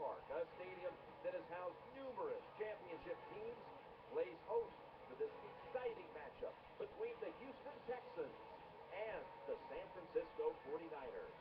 Park, a stadium that has housed numerous championship teams, plays host to this exciting matchup between the Houston Texans and the San Francisco 49ers.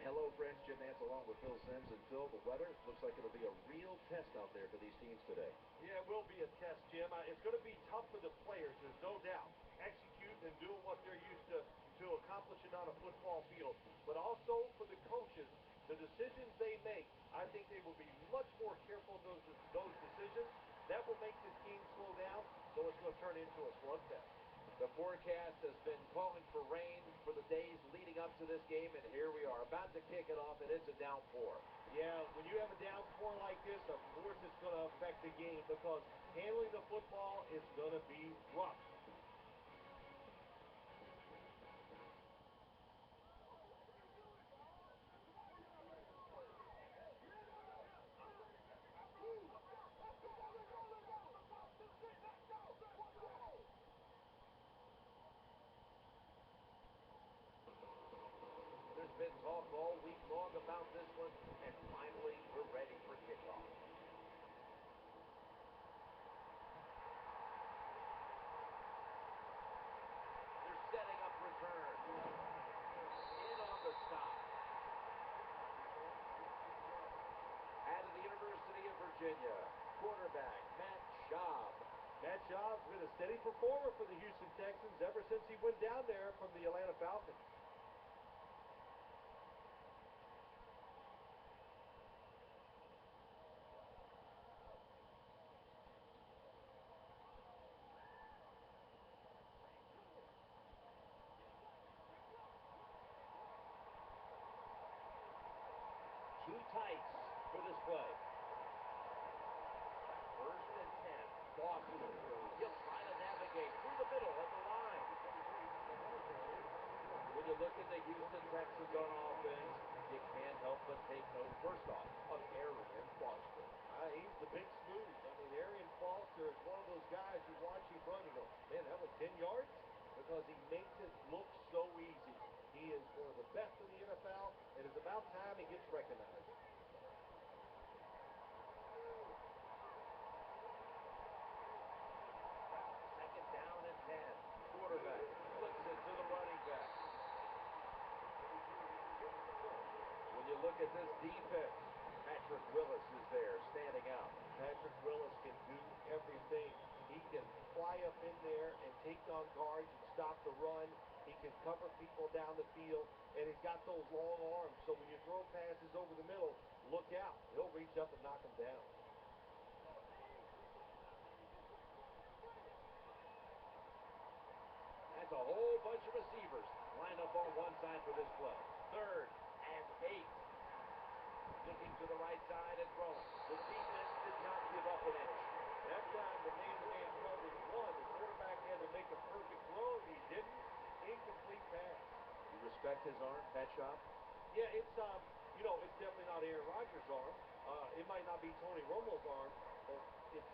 Hello, friends. Jim Nance along with Phil Simms. And Phil, the weather looks like it'll be a real test out there for these teams today. Yeah, it will be a test, Jim. It's going to be tough for the players, there's no doubt. Executing and doing what they're used to accomplishing on a football field. But also for the coaches, the decisions they make, I think they will be much more careful of those decisions. That will make this game slow down, so it's going to turn into a slugfest. The forecast has been calling for rain for the days leading up to this game, and here we are about to kick it off, and it's a downpour. Yeah, when you have a downpour like this, of course it's going to affect the game because handling the football is going to be rough. There's been talk all week long about this one, and finally we're ready for kickoff. They're setting up return. In on the stop. Out of the University of Virginia, quarterback Matt Schaub. Matt Schaub's been a steady performer for the Houston Texans ever since he went down there from the Atlanta Falcons. Two tights for this play. First and 10. Dawson. He'll try to navigate through the middle of the line. When you look at the Houston Texans on offense, you can't help but take note, first off, of Arian Foster. He's the big smooth. I mean, Arian Foster is one of those guys you watch him run and go, man, that was 10 yards? Because he makes it look so easy. He is one of the best in the NFL, and it's about time he gets recognized. Second down and 10. Quarterback flips it to the running back. When you look at this defense, Patrick Willis is there, standing out. Patrick Willis can do everything. He can fly up in there and take on guards and stop the run. He can cover people down the field, and he's got those long arms. So when you throw passes over the middle, look out. He'll reach up and knock them down. That's a whole bunch of receivers lined up on one side for this play. Third and 8. Looking to the right side and throwing. The defense did not give up an inch. That time the man-to-man coverage won. The quarterback had to make a perfect throw. He didn't. Incomplete pass. You respect his arm, Pat Schaub? Yeah, it's it's definitely not Aaron Rodgers' arm. It might not be Tony Romo's arm, but it's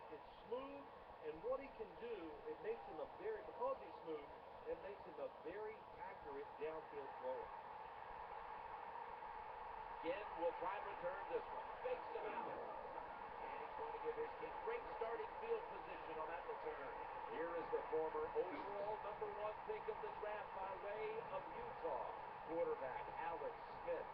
smooth, and what he can do, it makes him because he's smooth, it makes him a very accurate downfield thrower. Again, we'll try and return this one. Fakes him out. And he's going to give his team great starting field position on that return. Here is the former overall #1 pick of the draft by way of Utah, quarterback Alex Smith.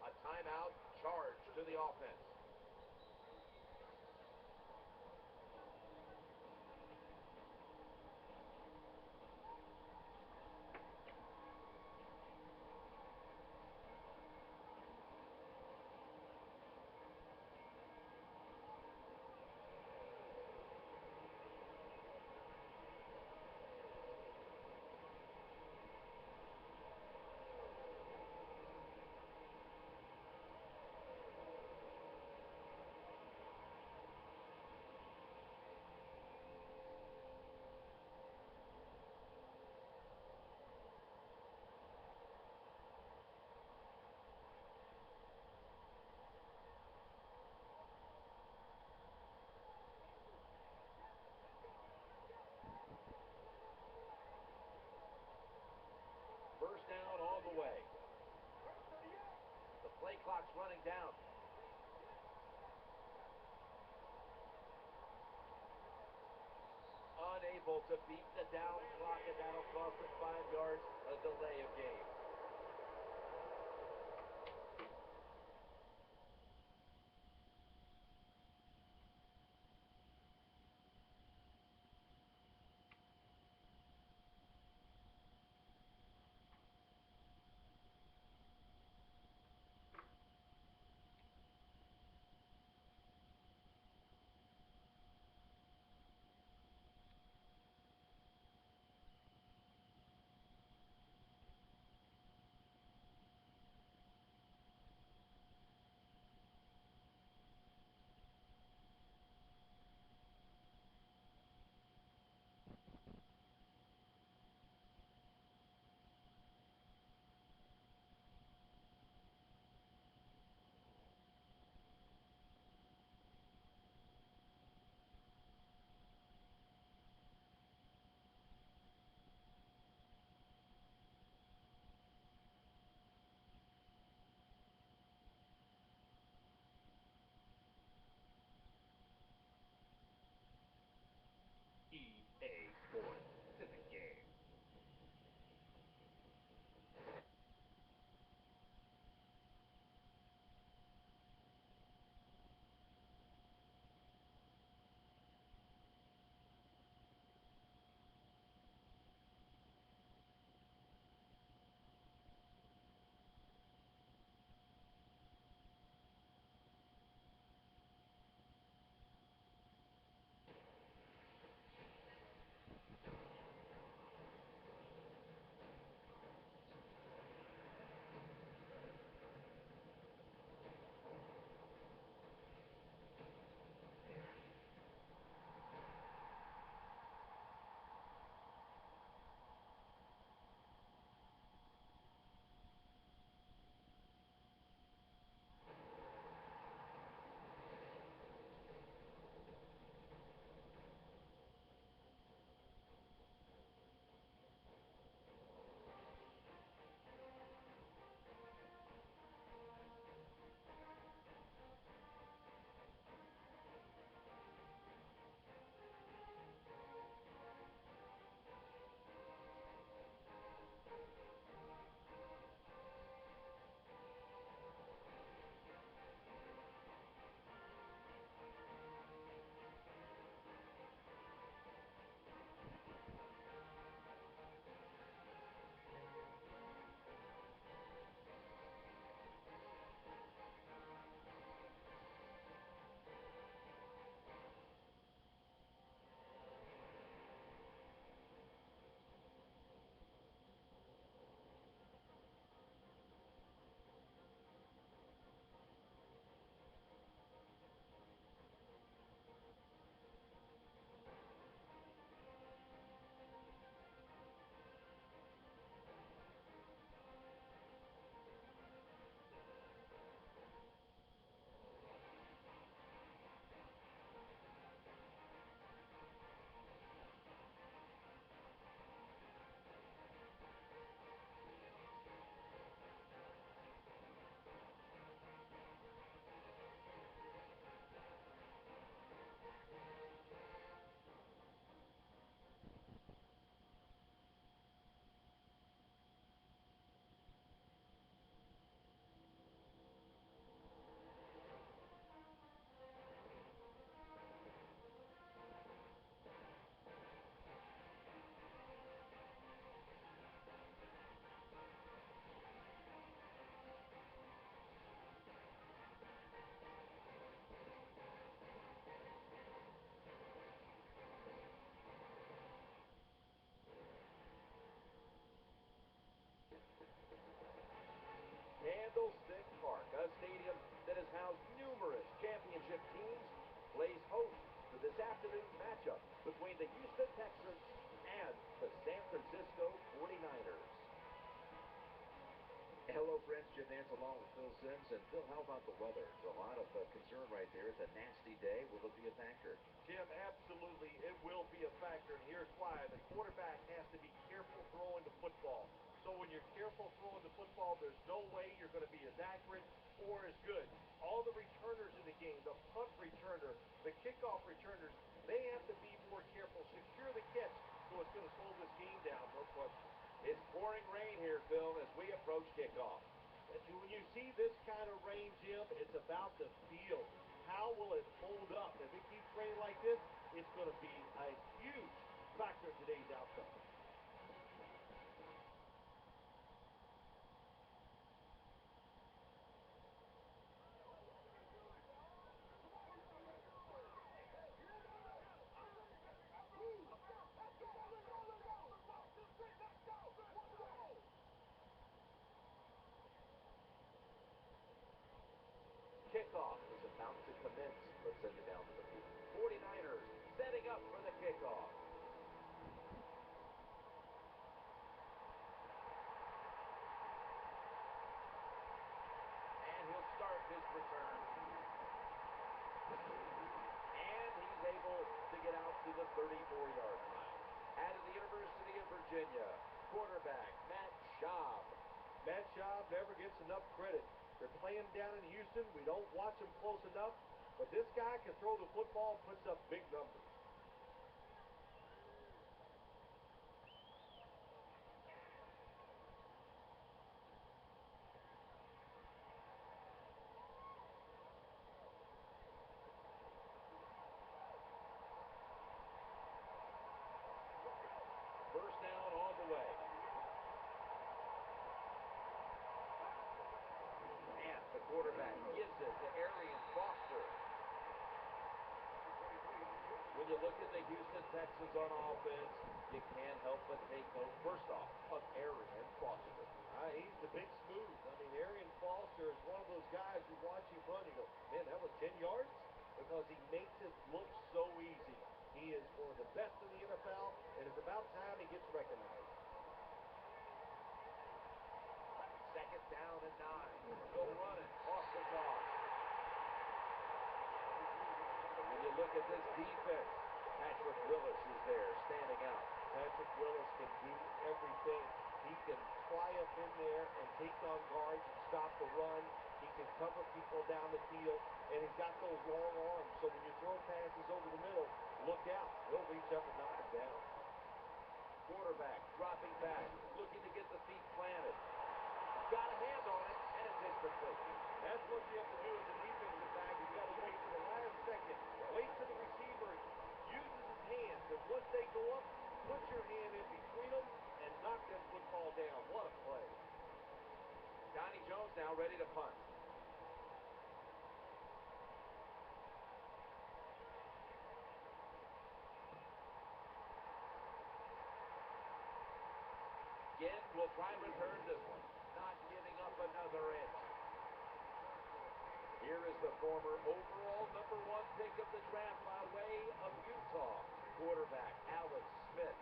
A timeout charge to the offense. Play clock's running down. Unable to beat the down clock, and that'll cost them 5 yards, a delay of game. EA Sports. It's in the game. Candlestick Park, a stadium that has housed numerous championship teams, plays host to this afternoon's matchup between the Houston Texans and the San Francisco 49ers. Hello, friends. Jim Nance along with Phil Simms. And Phil, how about the weather? There's a lot of concern right there. It's a nasty day. Will it be a factor? Jim, absolutely, it will be a factor, and here's why. The quarterback has to be careful throwing the football. So So when you're careful throwing the football, there's no way you're going to be as accurate or as good. All the returners in the game, the punt returner, the kickoff returners, they have to be more careful, secure the catch, so it's going to slow this game down, no question. It's pouring rain here, Phil, as we approach kickoff. When you see this kind of rain, Jim, it's about the field. How will it hold up? If it keeps raining like this, it's going to be a huge factor in today's outcome. Kickoff is about to commence. Let's send it down to the field. 49ers setting up for the kickoff. And he'll start his return. And he's able to get out to the 34-yard line. Out of the University of Virginia, quarterback Matt Schaub. Matt Schaub never gets enough credit. They're playing down in Houston. We don't watch him close enough. But this guy can throw the football and puts up big numbers. First down on the way. And the quarterback gives it to Arian Foster. When you look at the Houston Texans on offense, you can't help but take note, first off, of Arian Foster. He's the big smooth. I mean, Arian Foster is one of those guys you watch him run, you go, man, that was 10 yards? Because he makes it look so easy. He is one of the best in the NFL, and it's about time he gets recognized. Second down and 9. Go run it off the toss. When you look at this defense, Patrick Willis is there standing out. Patrick Willis can do everything. He can fly up in there and take on guards and stop the run. He can cover people down the field, and he's got those long arms. So when you throw passes over the middle, look out. He'll reach up and knock them down. Quarterback dropping back, looking to get the feet planted. Got a hand on it, and it's incomplete. That's what you have to do as a defensive back. You've got to wait to the last second. Wait till the receiver uses his hands, and once they go up, put your hand in between them and knock that football down. What a play. Donnie Jones now ready to punt. Again, will try and return this one. Not giving up another inch. Here is the former overall #1 pick of the draft by way of Utah, quarterback Alex Smith.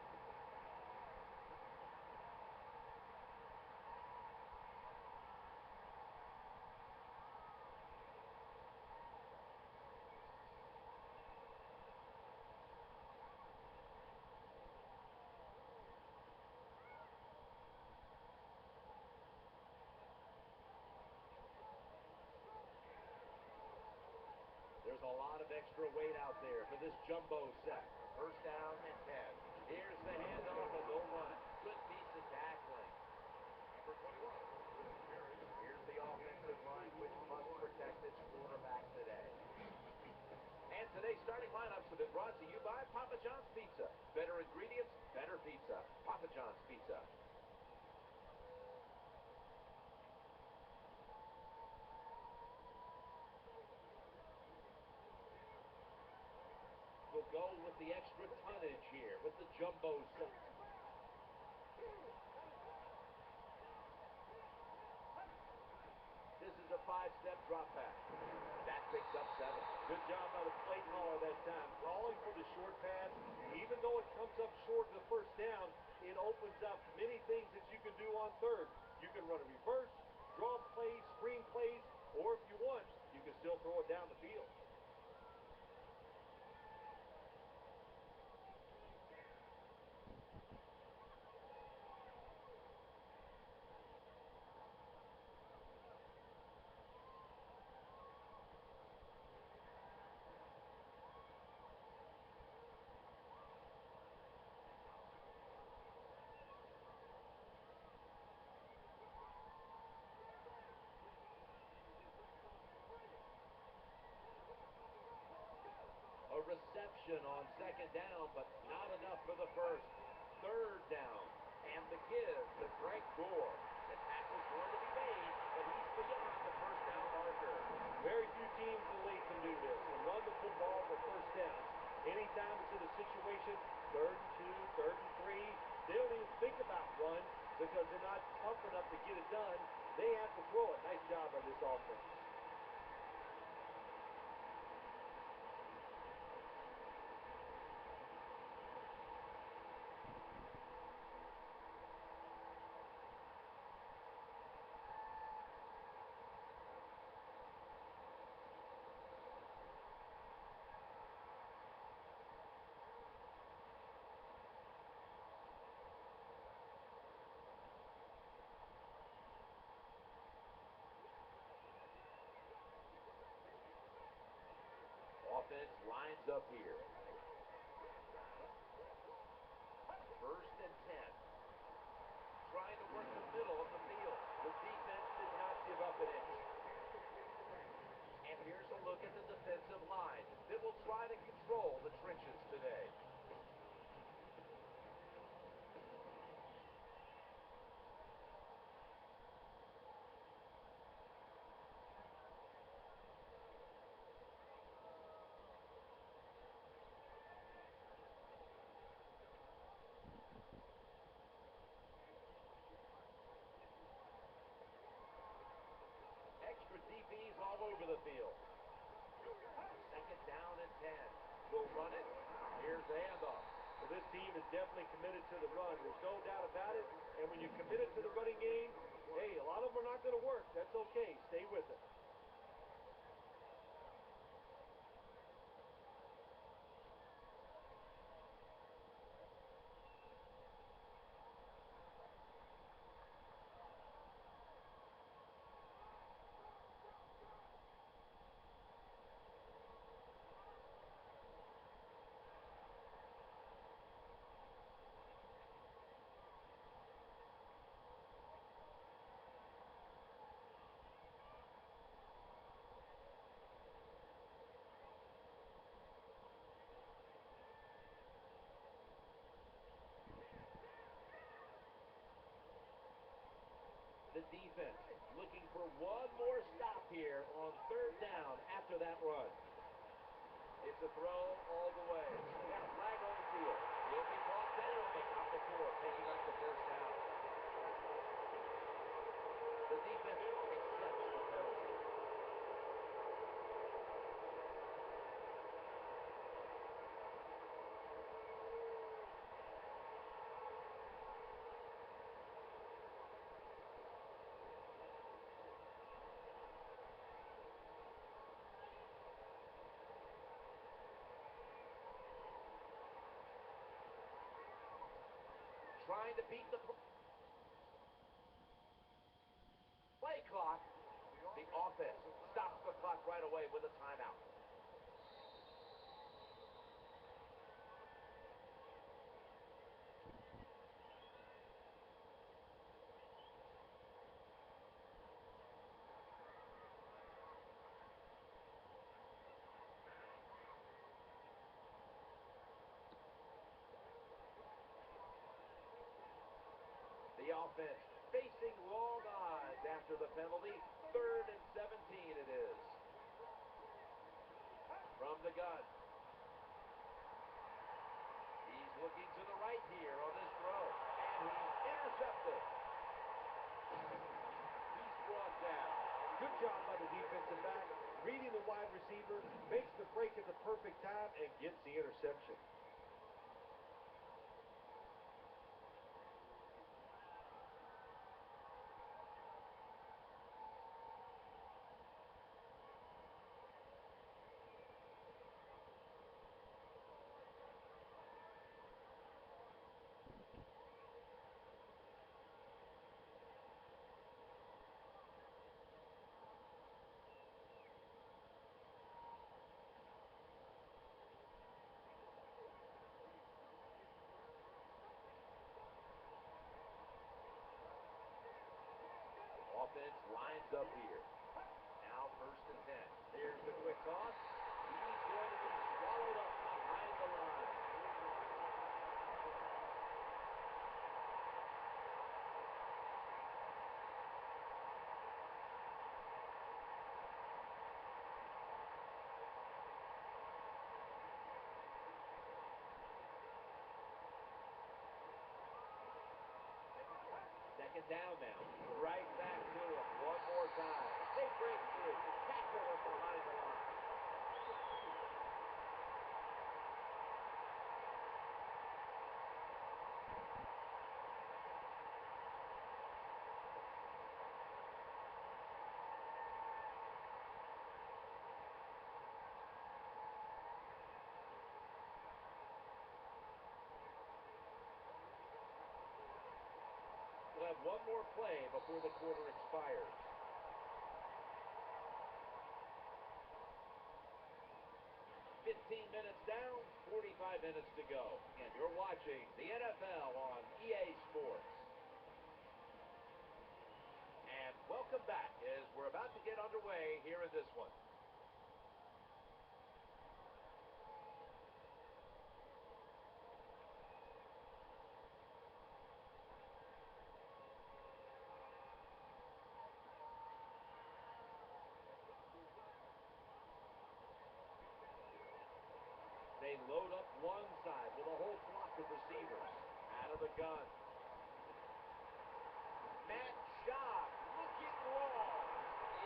There's a lot of extra weight out there for this jumbo set. First down and 10. Here's the handoff, and they'll run it. Good piece of tackling. Number 21. Here's the offensive line, which must protect its quarterback today. And today's starting lineups have been brought to you by Papa John's Pizza. Better ingredients, better pizza. Papa John's Pizza. We'll go with the extra tonnage here with the jumbo set. This is a 5-step drop pass. That picks up 7. Good job by the play caller that time, calling for the short pass. Even though it comes up short of the first down, it opens up many things that you can do on third. You can run a reverse, draw plays, screen plays, or if you want, you can still throw it down the field. conversion on second down, but not enough for the first. Third down, and the give to Greg Gore. The tackle's going to be made, but he's beyond the first down marker. Very few teams in the league can do this and run the football for first down. Anytime it's in a situation, 3rd and 2, 3rd and 3, they don't even think about run because they're not tough enough to get it done. They have to throw it. Nice job by this offense. Offense lines up here. 1st and 10. Trying to work the middle of the field. The defense did not give up an inch. And here's a look at the defensive line that will try to control the trenches today. Extra DBs all over the field. 2nd down and 10. We'll run it. Here's the handoff. Well, this team is definitely committed to the run. There's no doubt about it. And when you're committed to the running game, hey, a lot of them are not going to work. That's okay. Stay with it. The defense looking for one more stop here on 3rd down after that run. It's a throw all the way. And a flag on the field. He'll be brought down, but not before picking up the first down. The defense accepts the penalty. Trying to beat the play clock. The offense stops the clock right away with a timeout. The offense facing long odds after the penalty. 3rd and 17 it is. From the gun. He's looking to the right here on this throw. And he's intercepted. He's brought down. Good job by the defensive back. Reading the wide receiver, makes the break at the perfect time, and gets the interception. Offense lines up here. Now 1st and 10. Here's the quick toss. He's going to be swallowed up behind the second down now. Right back to him one more time. They break through. Tackle him behind the line. We'll have one more play before the quarter expires. Minutes down, 45 minutes to go. And you're watching the NFL on EA Sports. And welcome back as we're about to get underway here in this one. They load up one side with a whole flock of receivers. Out of the gun. Matt Schaub looking long.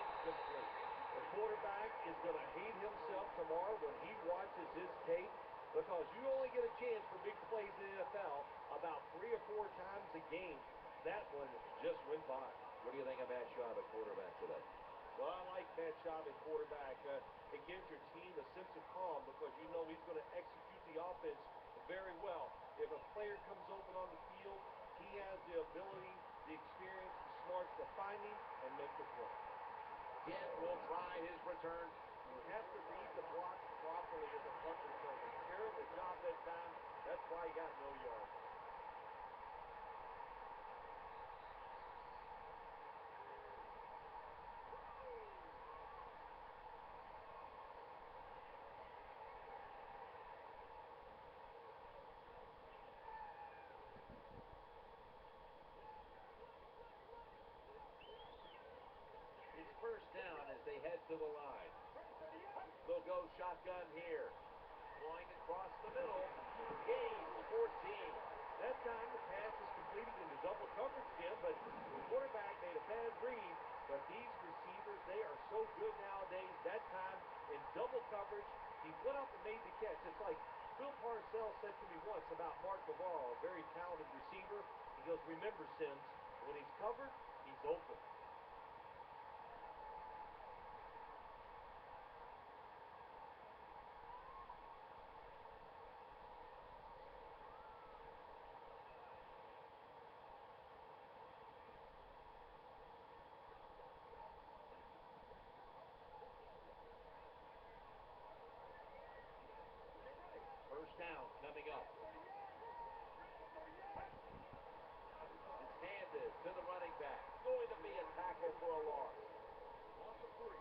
Incomplete. The quarterback is going to hate himself tomorrow when he watches his tape because you only get a chance for big plays in the NFL about 3 or 4 times a game. That one just went by. What do you think of Matt Schaub at quarterback today? Well, I like Matt Schaub at quarterback. It gives your team a sense of calm because you know he's going to execute the offense very well. If a player comes open on the field, he has the ability, the experience, the smarts to find him and make the play. Again, will try his return. You have to read the block properly as a punt returner. Terrible job that time. That's why he got no yards. First down as they head to the line. They'll go shotgun here. Going across the middle. Gain 14. That time the pass is completed into double coverage, Jim, but the quarterback made a bad read. But these receivers, they are so good nowadays. That time in double coverage, he went up and made the catch. It's like Bill Parcells said to me once about Mark Navarro, a very talented receiver. He goes, remember, Sims, when he's covered, he's open. First down coming up. It's handed to the running back. Going to be a tackle for a loss. Loss of 3.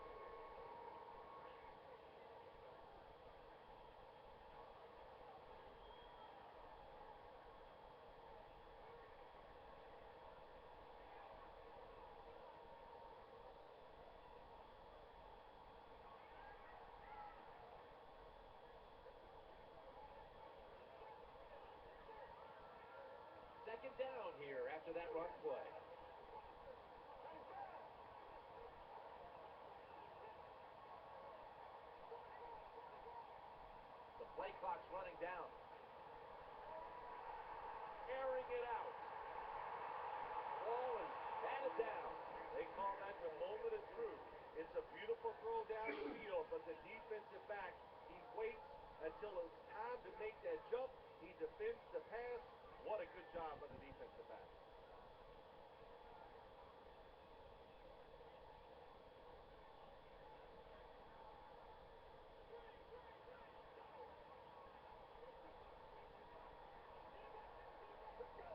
Second down here after that run play. The play clock's running down. Airing it out. Ball is batted down. They call that the moment of truth. It's a beautiful throw down the field, but the defensive back, he waits until it's time to make that jump. He defends the pass. What a good job by the defensive back.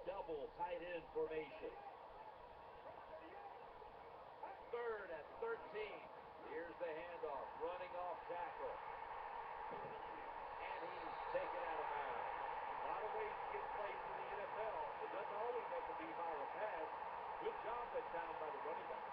Double tight end formation. 3rd and 13. Here's the handoff. Running off tackle. And he's taken out of bounds. A lot of ways to get plays in the NFL. It doesn't always have to be by a pass. Good job that time by the running back.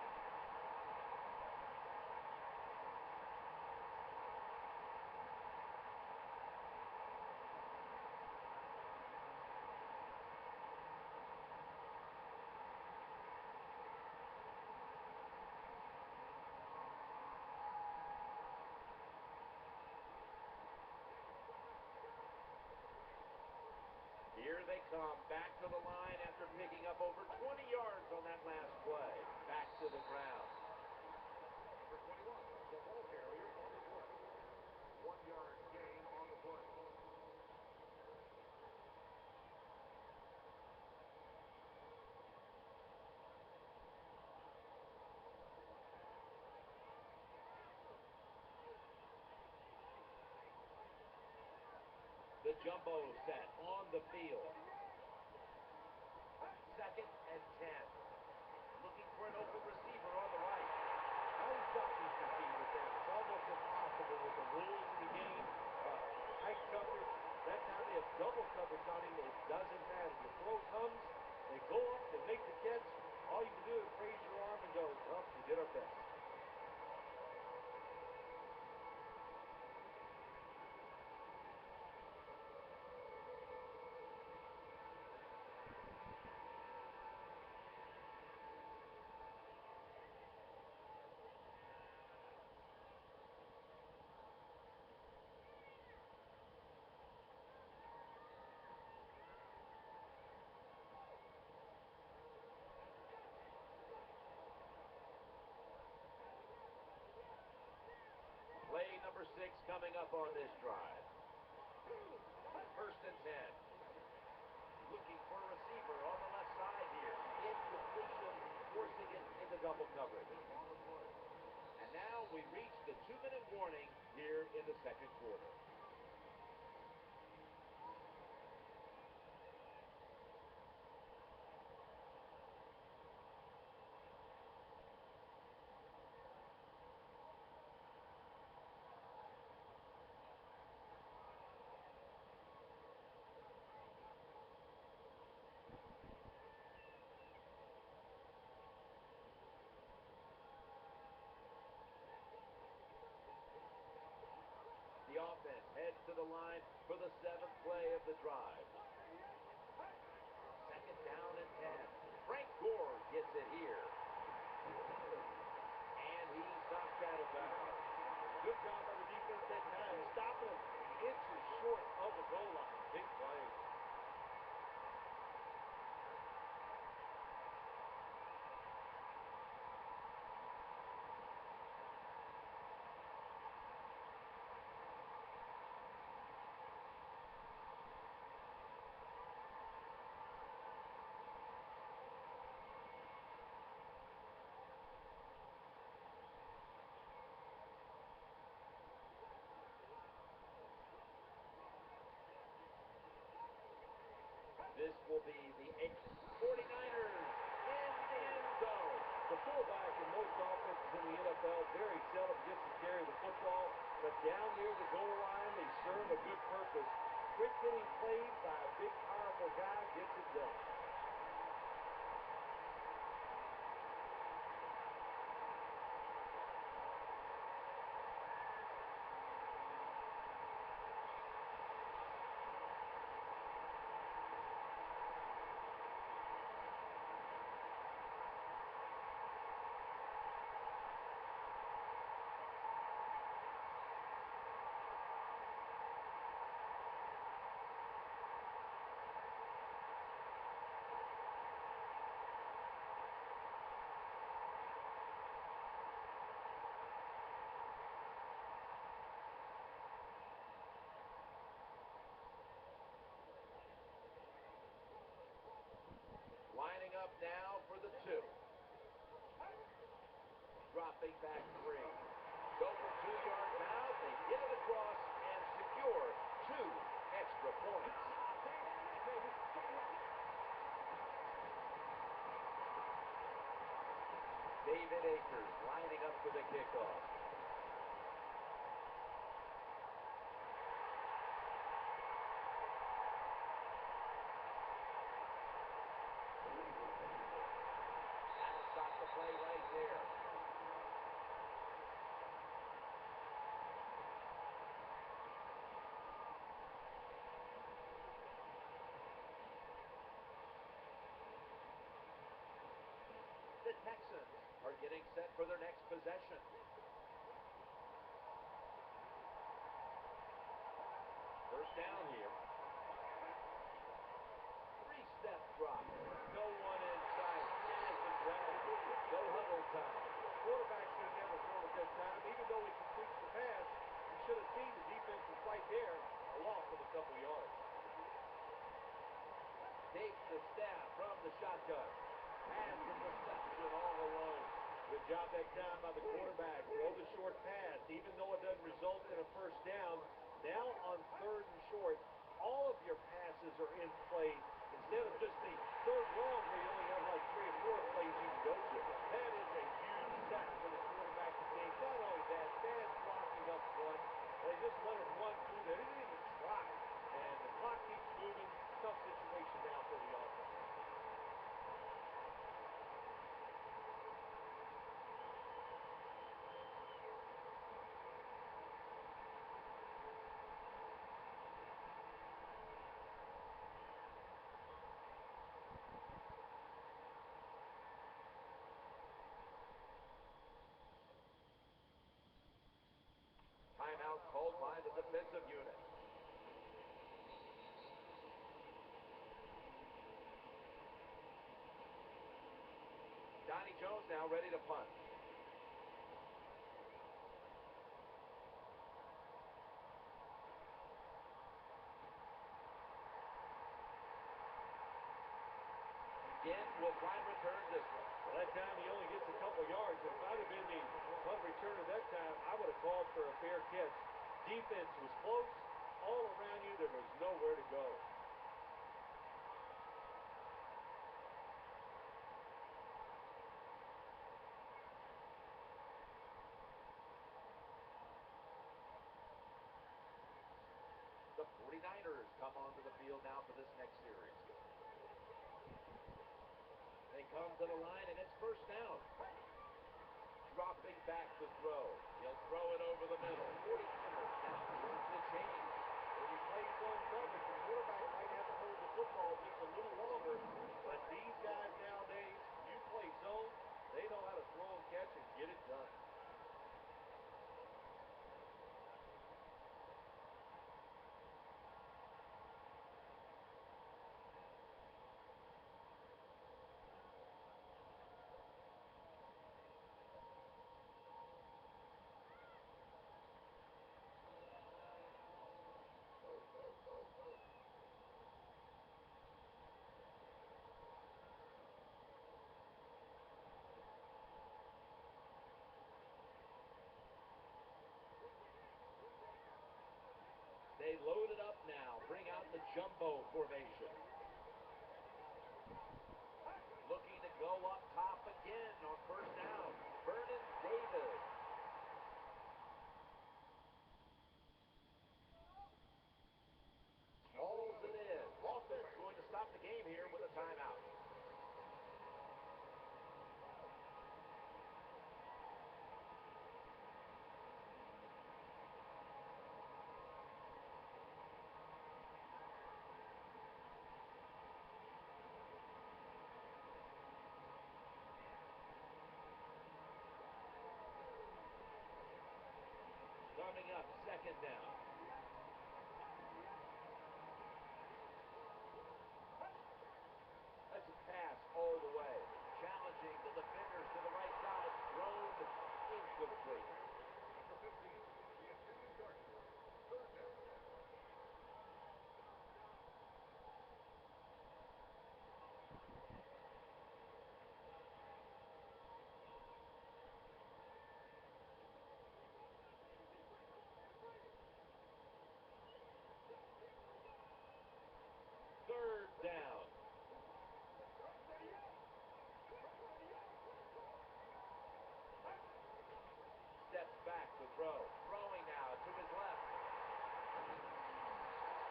come back to the line after picking up over 20 yards on that last play. Back to the ground. Number 21, the ball carrier on the play. 1 yard gain on the play. The jumbo set on the field. 2nd and 10. Looking for an open receiver on the right. Now he's got to compete with them. It's almost impossible with the rules of the game. Tight coverage. That time they have double coverage on him. It doesn't matter. The throw comes, they go up, they make the catch. All you can do is raise your arm and go, well, we did our best. Play number 6 coming up on this drive. 1st and 10. Looking for a receiver on the left side here. Incompletion, forcing it into double coverage. And now we reach the 2-minute warning here in the 2nd quarter. The offense heads to the line for the 7th play of the drive. 2nd down and 10. Frank Gore gets it here. And he's knocked out of bounds. Good job by the defense that time, stopping him inches short of the goal line. Big play. This will be the 49ers in the end zone. The fullback in most offenses in the NFL very seldom gets to carry the football, but down near the goal line, they serve a good purpose. Quick hitting plays by a big, powerful guy gets it done. Lining up now for the 2. Dropping back 3. Go for 2 yards out. They get it across and secure 2 extra points. David Akers lining up for the kickoff. Play right there. The Texans are getting set for their next possession. First down here. does. Pass and reception all alone. Good job that time by the quarterback. Throw the short pass, even though it doesn't result in a first down. Now on 3rd and short, all of your passes are in play instead of just the 3rd long where you only have like 3 or 4 plays you can go to. That is a huge sack for the quarterback to take. Not only that, bad blocking up front. They just let him run through there. He didn't even try. And the clock keeps moving. Tough situation now for the offense. Timeout called by the defensive unit. Donnie Jones now ready to punt. Again, will try and return this one. Well, that time he only gets a couple yards. If I'd have been the punt returner that time, I would have called for a fair catch. Defense was close. All around you, there was nowhere to go. The 49ers come onto the field now for this next series. They come to the line, and it's first down. Dropping back to throw. He'll throw it over the middle. 49ers now turns the change. When you play zone coverage, the quarterback might have to hold the football just a little longer. But these guys nowadays, you play zone, they know how to throw and catch and get it done. They load it up now. Bring out the jumbo formation. Looking to go up top again on first down. Vernon Davis. Hauls it in. Offense going to stop the game here with a timeout. Coming up, second down. That's a pass all the way. Challenging the defenders to the right side. Thrown incomplete. Number 15, the intended target. 3rd down. Third down. Steps back to throw. Throwing now to his left.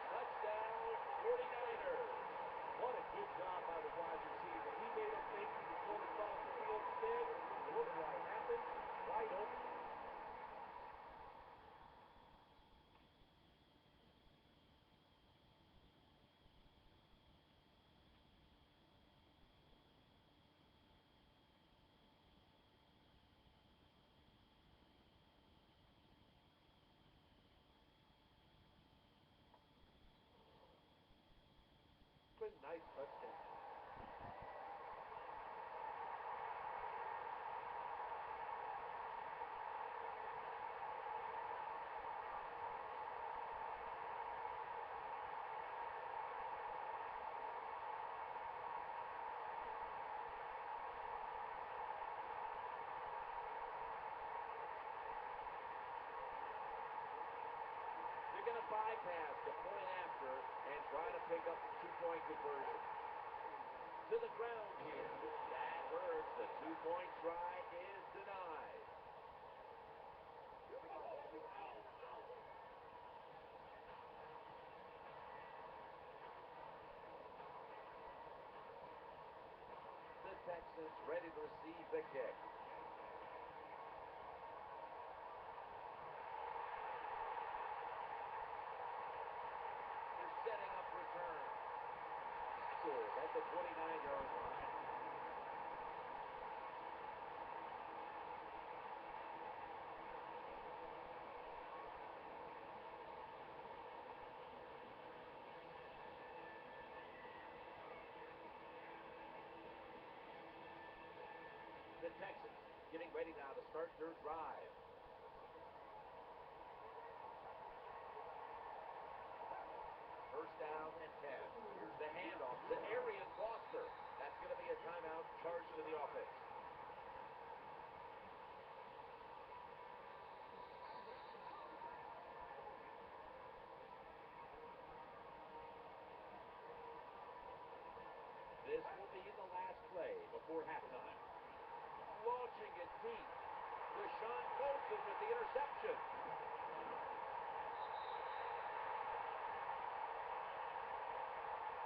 Touchdown, 49ers. What a good job by the wide receiver. He made him think he was going across the field instead. Look what happened. Wide open. Nice touchdown. bypass the point after and try to pick up the two-point conversion. To the ground here. That hurts. The two-point try is denied. The Texans ready to receive the kick. They're setting up return. Tackled at the 29-yard line. The Texans getting ready now to start their drive. First down and 10. Here's the handoff to Arian Foster. That's going to be a timeout charged to the offense. This will be the last play before halftime. Launching it deep. Deshaun Colson with the interception.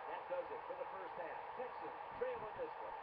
That does it for the first half. Texans trail on this one.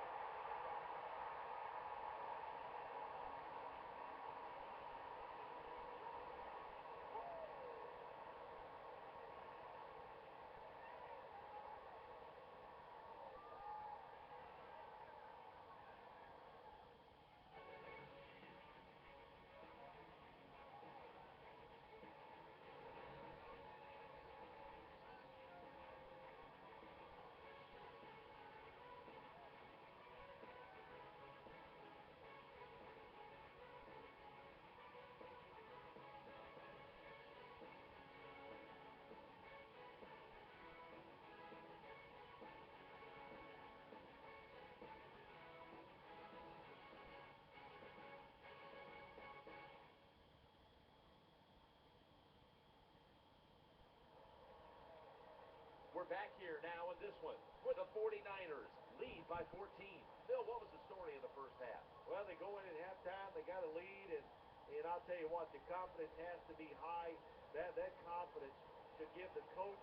We're back here now in this one where the 49ers lead by 14. Bill, what was the story in the first half? Well, they go in at halftime, they got a lead, and I'll tell you what, the confidence has to be high. That confidence should give the coach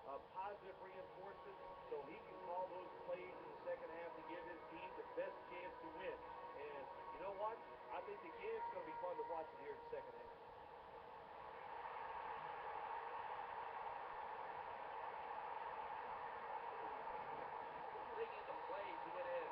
a positive reinforcement so he can call those plays in the second half to give his team the best chance to win. And you know what? I think the game's going to be fun to watch it here in the second half. Taking the play to get in.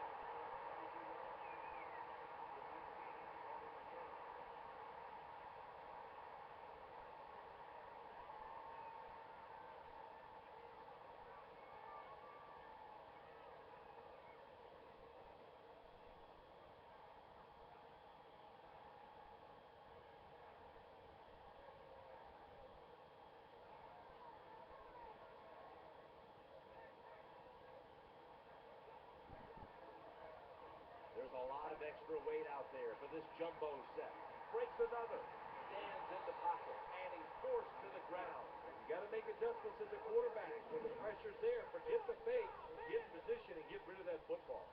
There's a lot of extra weight out there for this jumbo set. Breaks another. Stands in the pocket. And he's forced to the ground. You got to make adjustments as a quarterback. When the pressure's there, forget the fake, get in position and get rid of that football.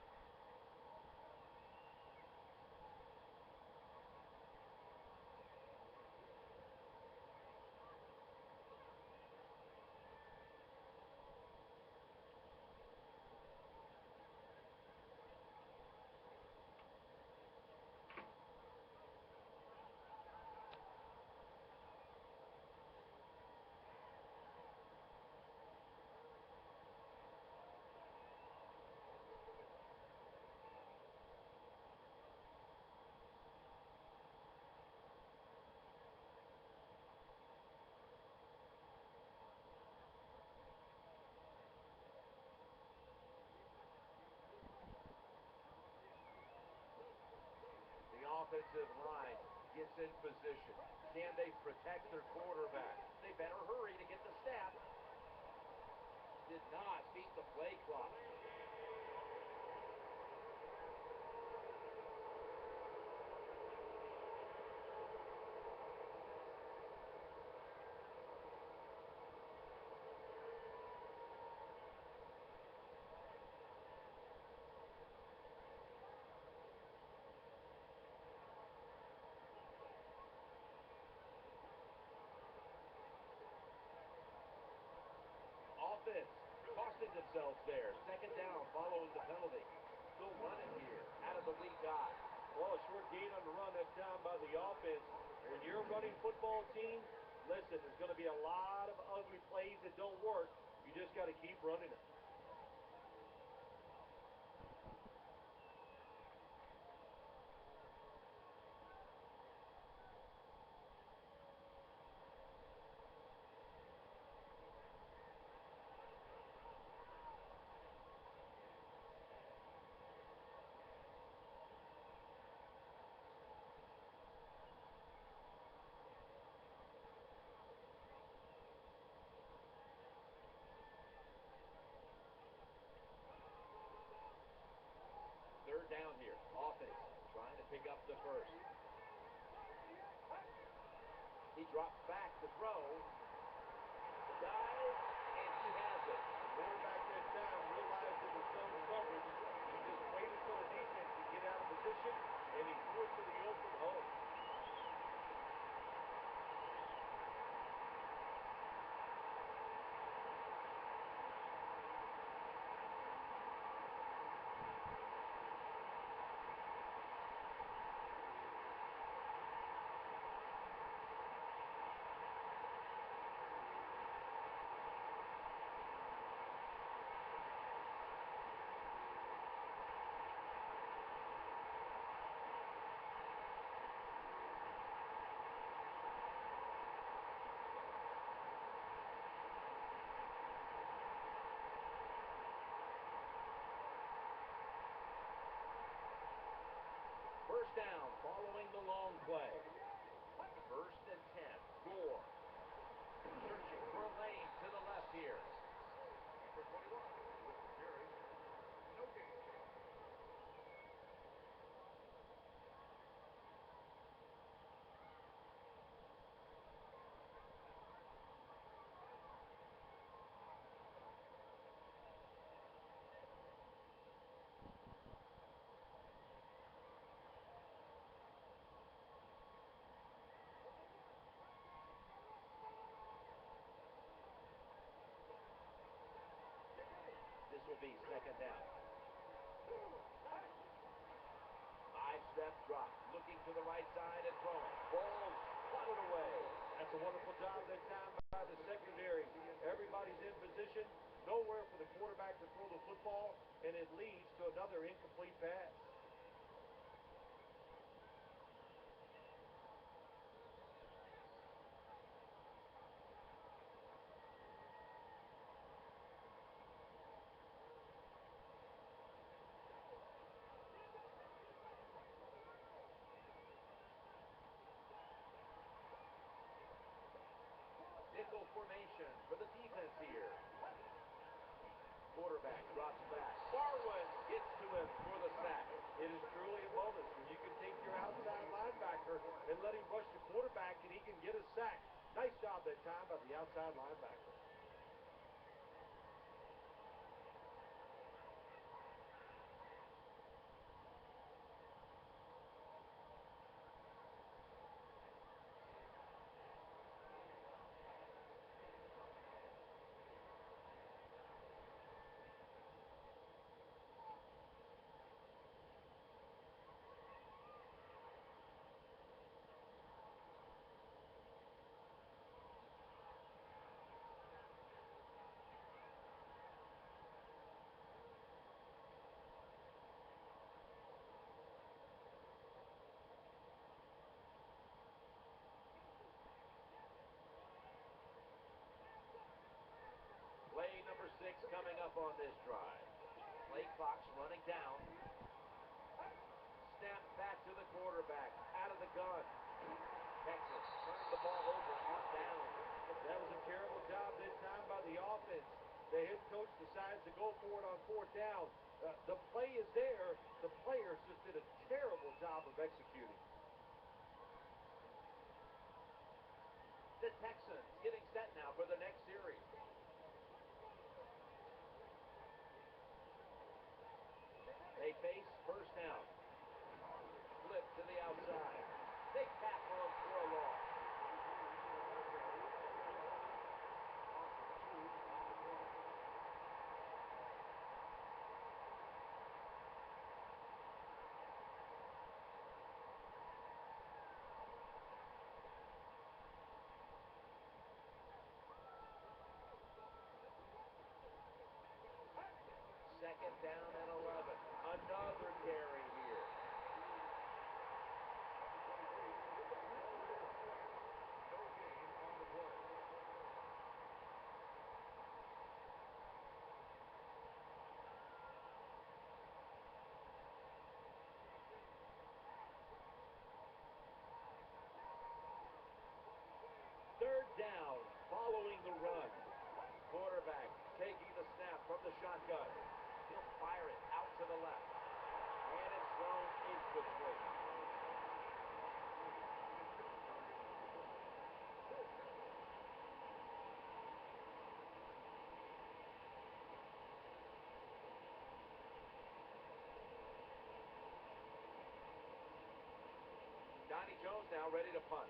Offensive line gets in position. Can they protect their quarterback? They better hurry to get the snap. Did not beat the play clock. themselves there. Second down following the penalty. Still running here out of the weak eye. Well, a short gain on the run that time by the offense. When you're a running football team, listen, there's going to be a lot of ugly plays that don't work. You just got to keep running them. Third down here. Offense trying to pick up the first. He drops back to throw. Dive, and he has it. The quarterback that time realized it was zone coverage. He just waited for the defense to get out of position, and he threw it to the open hole. First down following the long play. First and 10. Gore. Searching for a lane to the left here. Number 21 with the carry. No gain. This will be second down. 5-step drop. Looking to the right side and throwing. Ball swatted away. That's a wonderful job that time by the secondary. Everybody's in position. Nowhere for the quarterback to throw the football, and it leads to another incomplete pass. Nickel formation for the defense here. Quarterback drops back. Barwin gets to him for the sack. It is truly a bonus when you can take your outside linebacker and let him rush the quarterback and he can get a sack. Nice job that time by the outside linebacker. Play number 6 coming up on this drive. Play clock's running down. Snap back to the quarterback. Out of the gun. Texas turns the ball over on down. That was a terrible job this time by the offense. The head coach decides to go for it on fourth down. The play is there. The players just did a terrible job of executing. The Texans getting set now for the next series. They face first down. Flip to the outside. They tackle him for a loss. from the shotgun. He'll fire it out to the left. And it's thrown into the plate. Donnie Jones now ready to punt.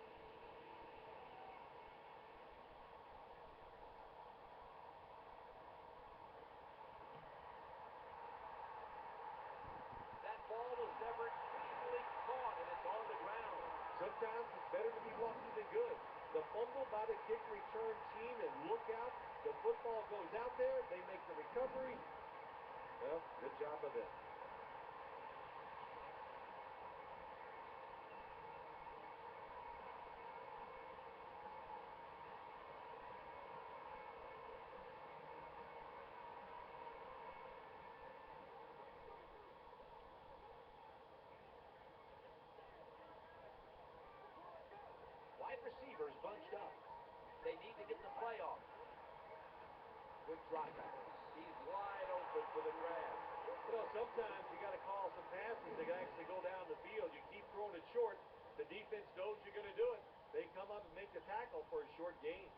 That ball was never cleanly caught, and it's on the ground. Sometimes it's better to be lucky than good. The fumble by the kick return team, and look out, the football goes out there, they make the recovery. Well, good job of them. Wide receivers bunched up. They need to get the play off. Good drop back. He's wide open for the grab. You know, sometimes you got to call some passes that actually go down the field. You keep throwing it short, the defense knows you're going to do it. They come up and make the tackle for a short gain.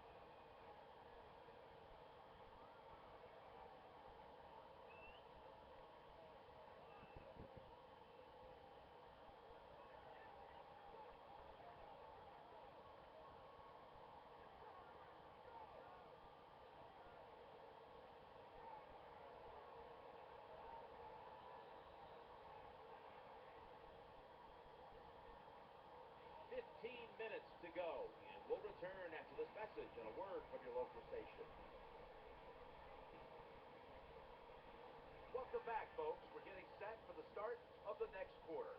Minutes to go, and we'll return after this message and a word from your local station. Welcome back, folks. We're getting set for the start of the next quarter.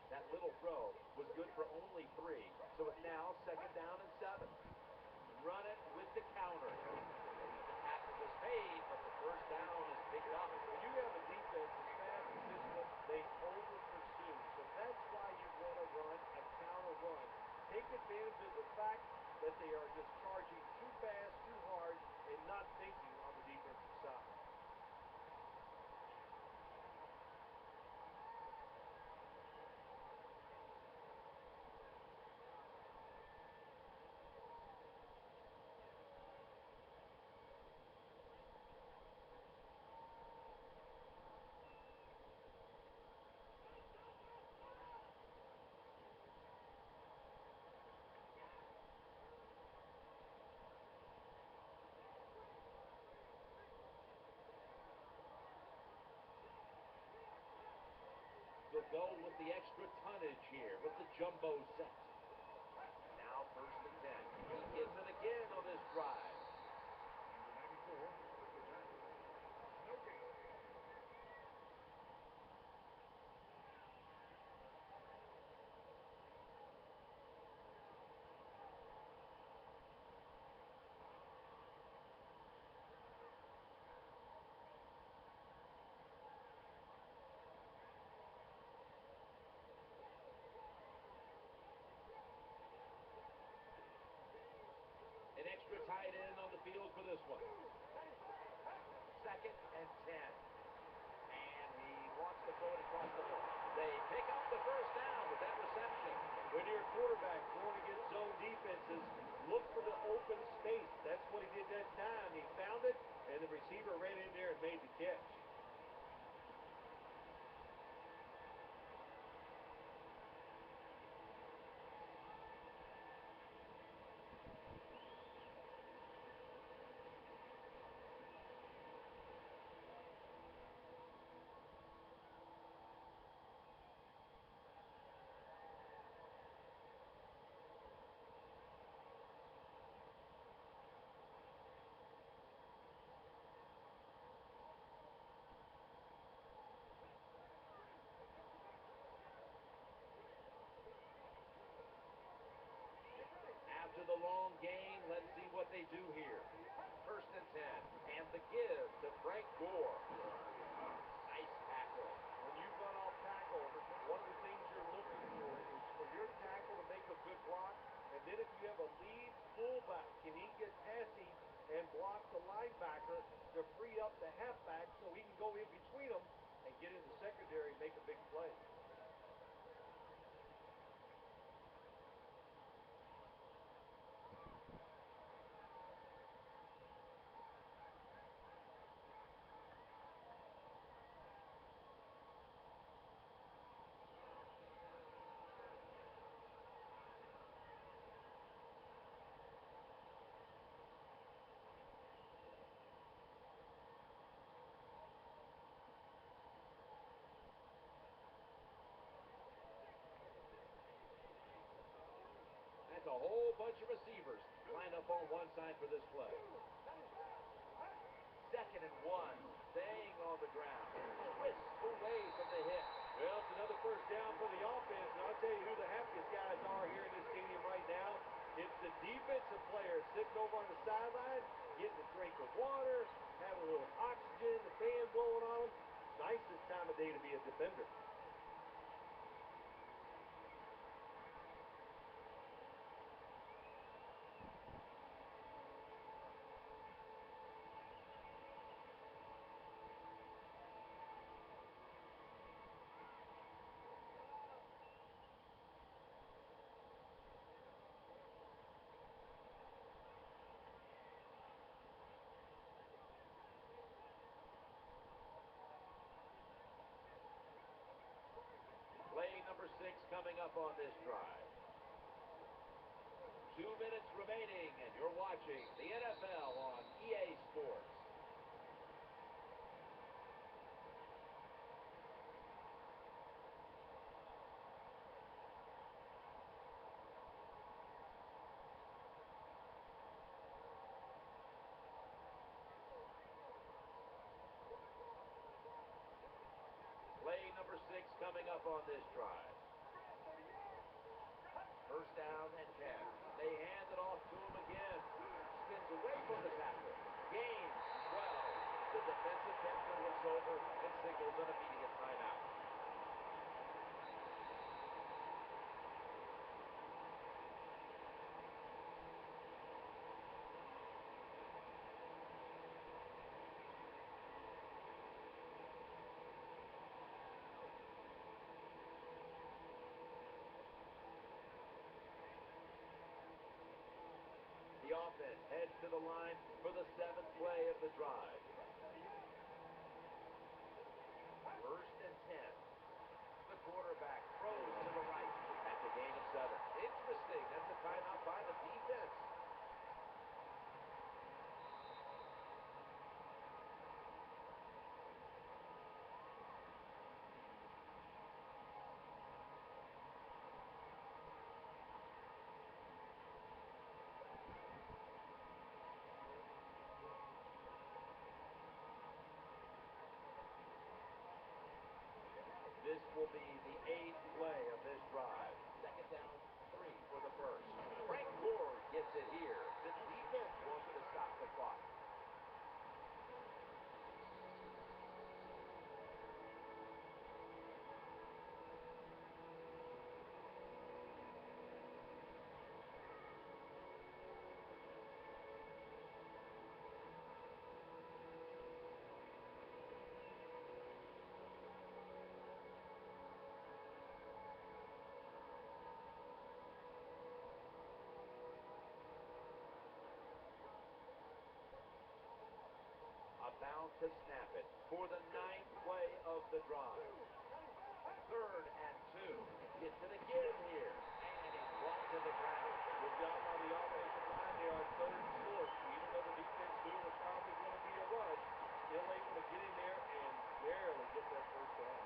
That little throw was good for only 3, so it's now 2nd down and 7. Run it with the counter. The tackle was made, but the first down is picked up. When you have a defense as fast as this one, they over-pursue. So that's why you want to run a counter run. Take advantage of the fact that they are just charging too fast, too hard, and not thinking on the defensive side. They'll go with the extra tonnage here with the jumbo set. Now 1st and 10. He gets it again on this drive. Number 94 with the tackle. No gain. An extra tight end on the field for this one. 2nd and 10. And he wants to throw it across the middle. They pick up the first down with that reception. When you're a quarterback throwing against zone defenses, look for the open space. That's what he did that time. He found it, and the receiver ran in there and made the catch. they do here? First and 10. And the give to Frank Gore. Nice tackle. When you've gone off tackle, one of the things you're looking for is for your tackle to make a good block. And then if you have a lead fullback, can he get past him and block the linebacker to free up the halfback so he can go in between them and get in the secondary and make a big play? That's a whole bunch of receivers lined up on one side for this play. Second and 1, staying on the ground. Twist away from the hit. Well, it's another first down for the offense, and I'll tell you who the happiest guys are here in this stadium right now. It's the defensive players sitting over on the sideline, getting a drink of water, having a little oxygen, the fan blowing on them. Nice this time of day to be a defender. Play number 6 coming up on this drive. 2 minutes remaining, and you're watching the NFL on EA Sports. Play number 6 coming up on this drive. First down and 10. They hand it off to him again. Spins away from the tackle. Gain 12. The defensive captain looks over and signals an immediate timeout. The offense heads to the line for the 7th play of the drive. First and 10. The quarterback throws to the right. That's a gain of 7. Interesting. That's a timeout by the defense. This will be the 8th play of this drive. Second down, 3 for the first. Frank Gore gets it here. The defense wants to stop the clock. About to snap it for the 9th play of the drive. Third and 2. Get to the give here. And he's brought to the ground. Good job on the offensive line. They are third and short. Even though the defense knew it was probably going to be a rush, still able to get in there and barely get that first down.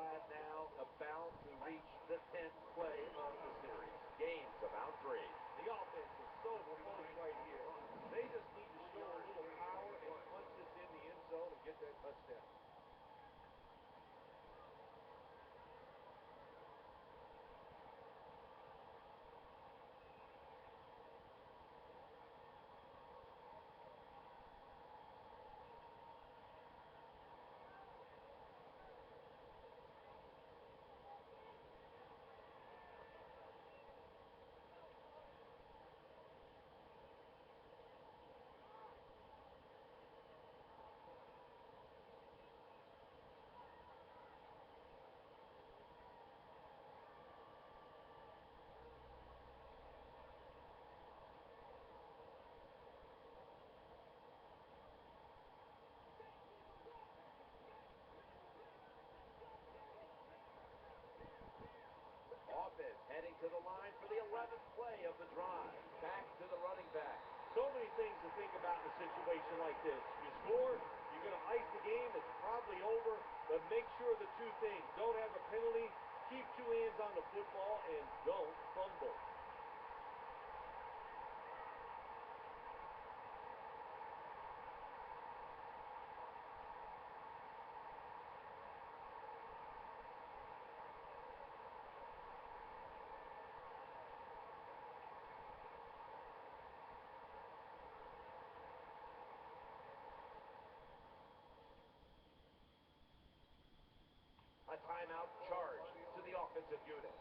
lad now about to reach the 10th play of the series. Game's about 3. The offense is so close right here. They just need to show a little power and punch this in the end zone and get that touchdown. Offense heading to the line for the 11th play of the drive. Back to the running back. So many things to think about in a situation like this. You score, you're going to ice the game, it's probably over, but make sure the two things. Don't have a penalty, keep 2 hands on the football, and don't fumble. A timeout charge to the offensive unit.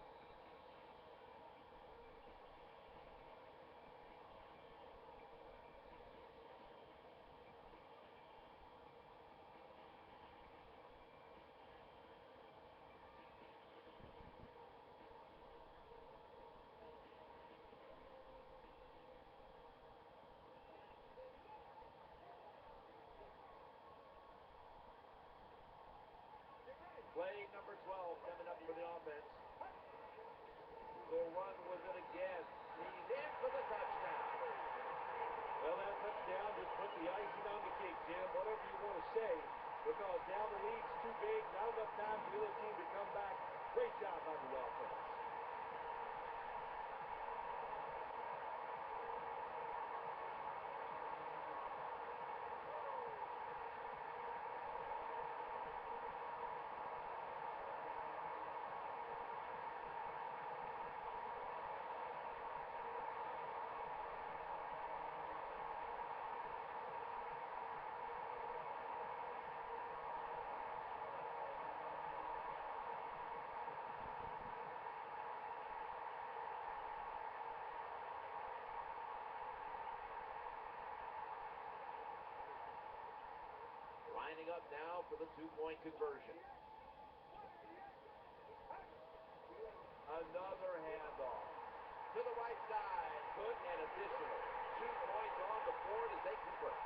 Play number 12 coming up for the offense. They'll run with it again. He's in for the touchdown. Well, that touchdown just put the icing on the cake, Jim, whatever you want to say, because now the lead's too big, not enough time for the other team to come back. Great job on the offense. Lining up now for the 2-point conversion. Another handoff to the right side. Put an additional 2 points on the board as they convert.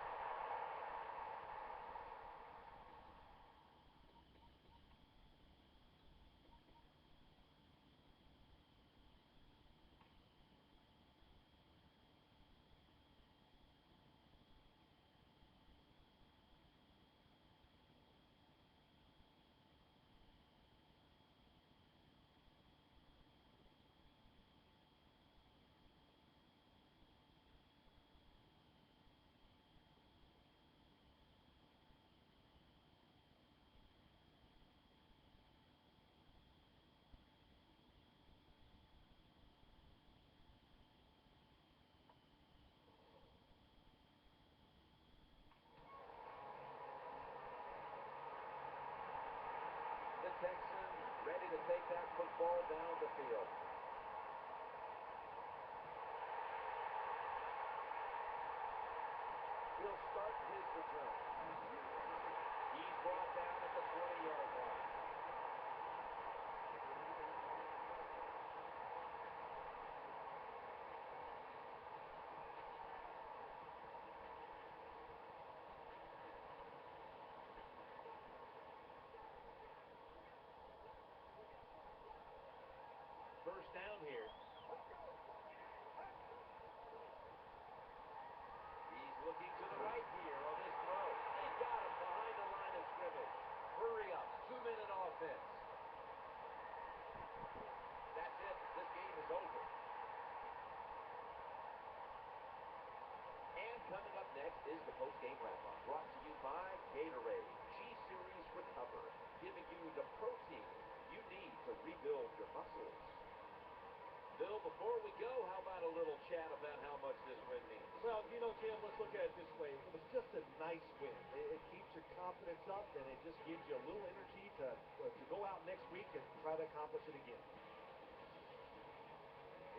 The Texans ready to take that football down the field. He'll start his return. He's brought down at the 20-yard line. First down here. He's looking to the right here on this throw. They got him behind the line of scrimmage. Hurry up. 2-minute offense. is the post-game wrap-up. Brought to you by Gatorade G-Series Recover, giving you the protein you need to rebuild your muscles. Bill, before we go, how about a little chat about how much this win means? Well, you know, Jim, let's look at it this way. It was just a nice win. It keeps your confidence up, and it just gives you a little energy to go out next week and try to accomplish it again.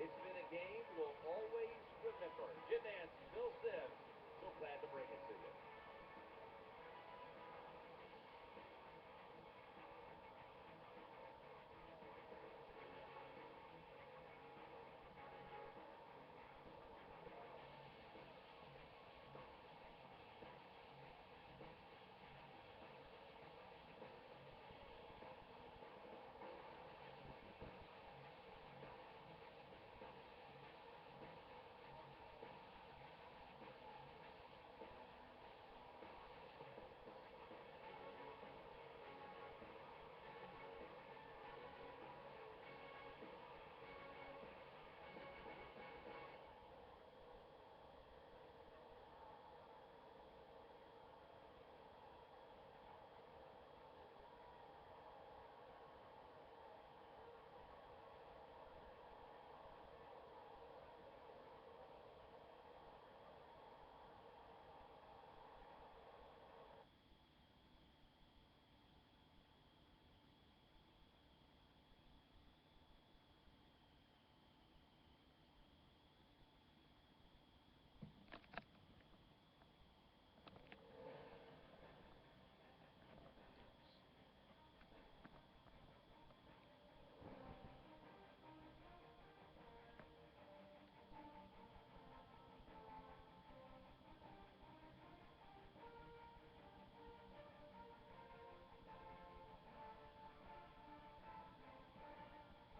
It's been a game we'll always remember. Jim Nance, Bill Sims, so glad to bring it to you.